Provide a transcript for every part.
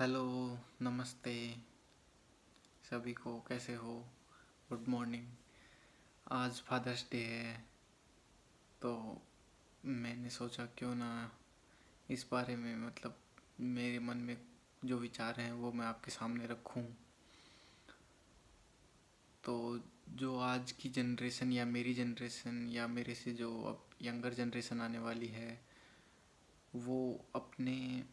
Hello, नमस्ते सभी को। कैसे हो? Good morning. आज फादर्स डे है, तो मैंने सोचा क्यों ना इस बारे में मेरे मन में जो विचार हैं वो मैं आपके सामने रखूं। तो जो आज की जनरेशन या मेरी जनरेशन या मेरे से जो अब यंगर जनरेशन आने वाली है, वो अपने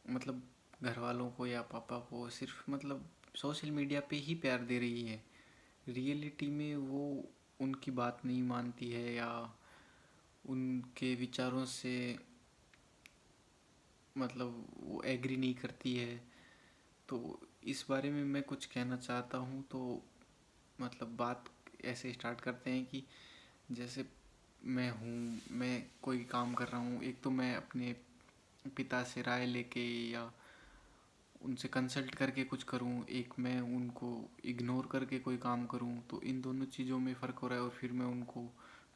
मतलब घर वालों को या पापा को सिर्फ सोशल मीडिया पे ही प्यार दे रही है। रियलिटी में वो उनकी बात नहीं मानती है या उनके विचारों से वो एग्री नहीं करती है। तो इस बारे में मैं कुछ कहना चाहता हूँ। तो बात ऐसे स्टार्ट करते हैं कि जैसे मैं कोई काम कर रहा हूँ, एक तो मैं अपने पिता से राय लेके या उनसे कंसल्ट करके कुछ करूँ, एक मैं उनको इग्नोर करके कोई काम करूँ। तो इन दोनों चीज़ों में फ़र्क हो रहा है। और फिर मैं उनको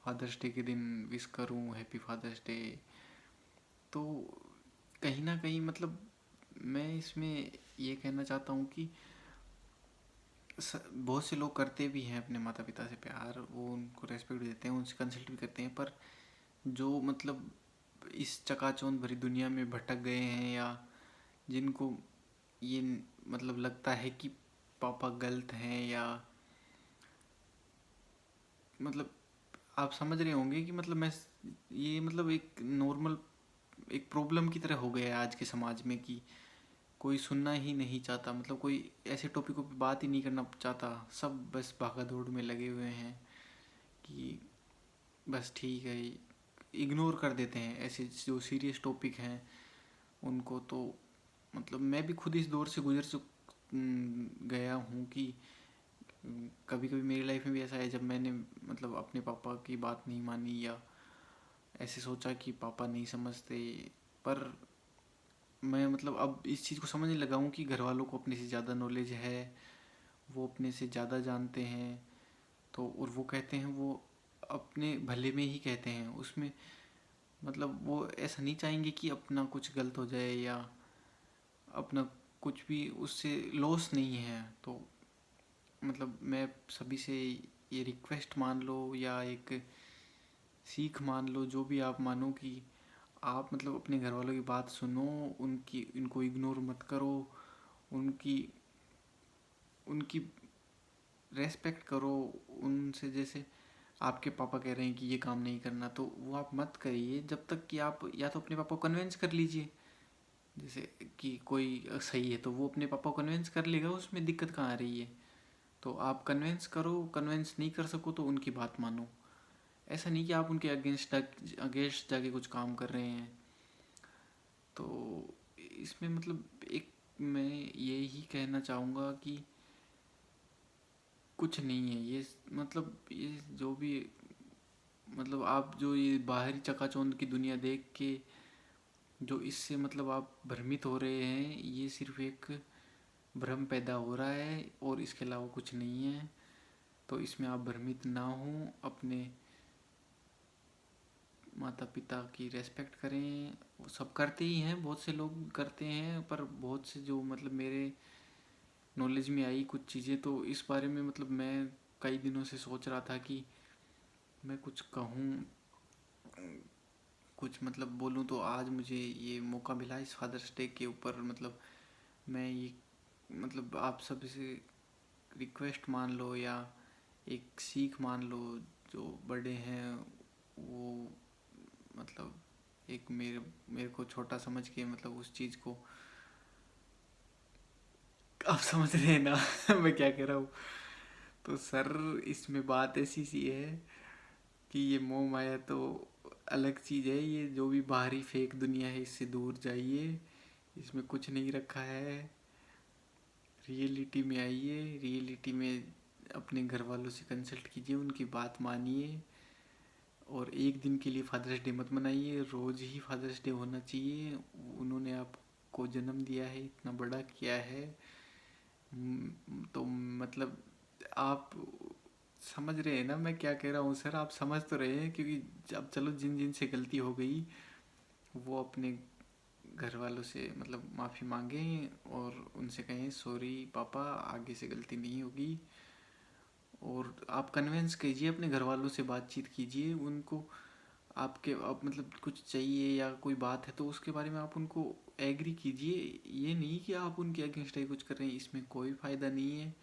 फादर्स डे के दिन विश करूँ हैप्पी फादर्स डे। तो कहीं ना कहीं मैं इसमें ये कहना चाहता हूँ कि बहुत से लोग करते भी हैं अपने माता पिता से प्यार, वो उनको रेस्पेक्ट देते हैं, उनसे कंसल्ट भी करते हैं। पर जो इस चकाचौंध भरी दुनिया में भटक गए हैं या जिनको ये लगता है कि पापा गलत हैं या मतलब आप समझ रहे होंगे कि मैं ये एक नॉर्मल एक प्रॉब्लम की तरह हो गया है आज के समाज में कि कोई सुनना ही नहीं चाहता। कोई ऐसे टॉपिकों पे बात ही नहीं करना चाहता। सब बस भागा दौड़ में लगे हुए हैं कि बस ठीक है, इग्नोर कर देते हैं ऐसे जो सीरियस टॉपिक हैं उनको। तो मैं भी खुद इस दौर से गुजर गया हूँ कि कभी कभी मेरी लाइफ में भी ऐसा है जब मैंने अपने पापा की बात नहीं मानी या ऐसे सोचा कि पापा नहीं समझते। पर मैं अब इस चीज़ को समझने लगा हूँ कि घर वालों को अपने से ज़्यादा नॉलेज है, वो अपने से ज़्यादा जानते हैं। तो और वो कहते हैं, वो अपने भले में ही कहते हैं उसमें। वो ऐसा नहीं चाहेंगे कि अपना कुछ गलत हो जाए या अपना कुछ भी उससे लॉस नहीं है। तो मैं सभी से ये रिक्वेस्ट मान लो या एक सीख मान लो, जो भी आप मानो, कि आप अपने घर वालों की बात सुनो, उनकी उनको इग्नोर मत करो, उनकी उनकी रेस्पेक्ट करो। उनसे जैसे आपके पापा कह रहे हैं कि ये काम नहीं करना, तो वो आप मत करिए जब तक कि आप या तो अपने पापा को कन्विंस कर लीजिए। जैसे कि कोई सही है तो वो अपने पापा को कन्विंस कर लेगा, उसमें दिक्कत कहाँ आ रही है। तो आप कन्विंस करो, कन्विंस नहीं कर सको तो उनकी बात मानो। ऐसा नहीं कि आप उनके अगेंस्ट जाके कुछ काम कर रहे हैं। तो इसमें एक मैं यही कहना चाहूँगा कि कुछ नहीं है ये। ये जो भी आप जो ये बाहरी चकाचौंध की दुनिया देख के जो इससे आप भ्रमित हो रहे हैं, ये सिर्फ एक भ्रम पैदा हो रहा है और इसके अलावा कुछ नहीं है। तो इसमें आप भ्रमित ना हो, अपने माता पिता की रेस्पेक्ट करें। वो सब करते ही हैं, बहुत से लोग करते हैं, पर बहुत से जो मेरे नॉलेज में आई कुछ चीज़ें, तो इस बारे में मैं कई दिनों से सोच रहा था कि मैं कुछ कहूँ, कुछ बोलूँ। तो आज मुझे ये मौका मिला इस फादर्स डे के ऊपर। मैं ये आप सब से रिक्वेस्ट मान लो या एक सीख मान लो। जो बड़े हैं वो एक मेरे मेरे को छोटा समझ के उस चीज़ को आप समझ रहे हैं ना मैं क्या कह रहा हूँ। तो सर, इसमें बात ऐसी सी है कि ये मोह माया तो अलग चीज़ है। ये जो भी बाहरी फेक दुनिया है इससे दूर जाइए, इसमें कुछ नहीं रखा है। रियलिटी में आइए, रियलिटी में अपने घर वालों से कंसल्ट कीजिए, उनकी बात मानिए। और एक दिन के लिए फादर्स डे मत मनाइए, रोज़ ही फादर्स डे होना चाहिए। उन्होंने आपको जन्म दिया है, इतना बड़ा किया है। तो आप समझ रहे हैं ना मैं क्या कह रहा हूँ सर? आप समझ तो रहे हैं, क्योंकि अब चलो जिन जिन से गलती हो गई वो अपने घर वालों से मतलब माफ़ी मांगें और उनसे कहें सॉरी पापा, आगे से गलती नहीं होगी। और आप कन्विंस कीजिए अपने घर वालों से, बातचीत कीजिए उनको। आपके आप मतलब कुछ चाहिए या कोई बात है तो उसके बारे में आप उनको एग्री कीजिए। ये नहीं कि आप उनके अगेंस्ट ही कुछ कर रहे हैं, इसमें कोई फ़ायदा नहीं है।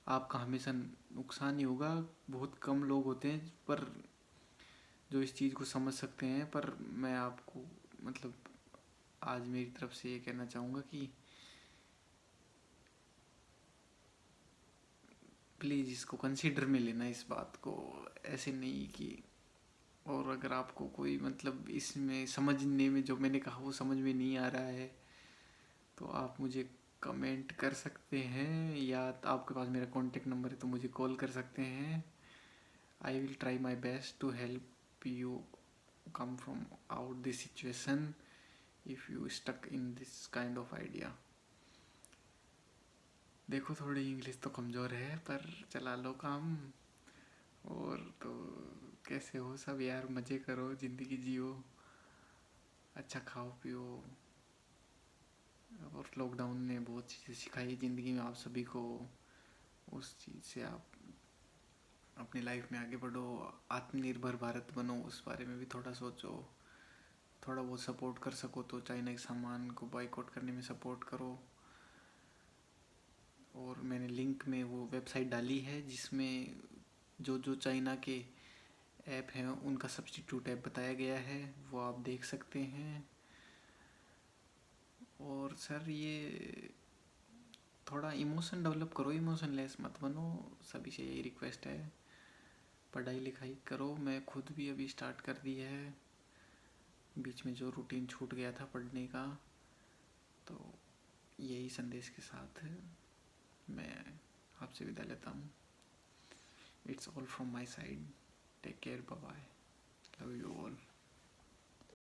आपका हमेशा नुकसान ही होगा। बहुत कम लोग होते हैं पर जो इस चीज़ को समझ सकते हैं। पर मैं आपको मतलब आज मेरी तरफ से ये कहना चाहूँगा कि प्लीज़ इसको कंसीडर में लेना, इस बात को। ऐसे नहीं कि, और अगर आपको कोई मतलब इसमें समझने में जो मैंने कहा वो समझ में नहीं आ रहा है तो आप मुझे कमेंट कर सकते हैं, या आपके पास मेरा कॉन्टेक्ट नंबर है तो मुझे कॉल कर सकते हैं। I will try my best to help you come from out this situation if you stuck in this kind of idea. देखो थोड़ी इंग्लिश तो कमज़ोर है पर चला लो काम। और तो कैसे हो सब यार, मज़े करो, ज़िंदगी जियो, अच्छा खाओ पियो। और लॉकडाउन ने बहुत चीज़ें सिखाई ज़िंदगी में आप सभी को। उस चीज़ से आप अपनी लाइफ में आगे बढ़ो, आत्मनिर्भर भारत बनो, उस बारे में भी थोड़ा सोचो। थोड़ा बहुत सपोर्ट कर सको तो चाइना के सामान को बॉयकॉट करने में सपोर्ट करो। और मैंने लिंक में वो वेबसाइट डाली है जिसमें जो जो चाइना के ऐप हैं उनका सब्स्टिट्यूट ऐप बताया गया है, वो आप देख सकते हैं। और सर ये थोड़ा इमोशन डेवलप करो, इमोशनलेस मत बनो, सभी से यही रिक्वेस्ट है। पढ़ाई लिखाई करो, मैं खुद भी अभी स्टार्ट कर दी है, बीच में जो रूटीन छूट गया था पढ़ने का। तो यही संदेश के साथ मैं आपसे विदा लेता हूँ। It's all from my side, take care, bye bye, love you all.